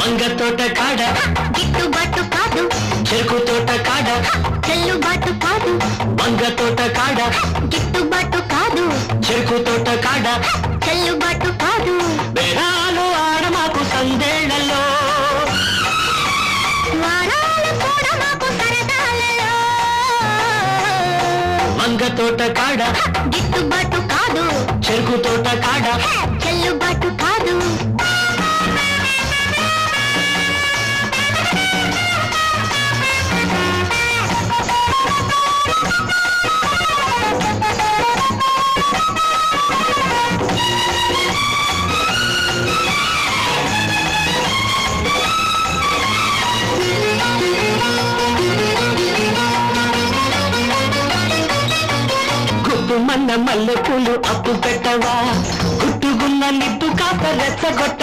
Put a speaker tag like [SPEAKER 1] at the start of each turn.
[SPEAKER 1] వంగ తోట కాడ
[SPEAKER 2] గిట్టుబాటు కాదు
[SPEAKER 1] చెరుకు తోట కాడ
[SPEAKER 2] చెల్లుబాటు కాదు
[SPEAKER 1] వంగ తోట కాడ
[SPEAKER 2] గిట్టుబాటు కాదు
[SPEAKER 1] చెరుకు తోట కాడ
[SPEAKER 2] చెల్లుబాటు కాదు
[SPEAKER 1] బేరాలు ఆడ మాకు సందేళ్లలో
[SPEAKER 2] వారాలు కూడా మాకు సరదాలలో
[SPEAKER 1] వంగ తోట కాడ
[SPEAKER 2] గిట్టుబాటు కాదు
[SPEAKER 1] చెరుకు తోట కాడ
[SPEAKER 2] చెల్లుబాటు కాదు
[SPEAKER 1] గుట్టుమన్న మల్లె పూలు అప్పు పెట్టవా గుట్టుగున్న నిప్పు కాస్త రెచ్చగొట్ట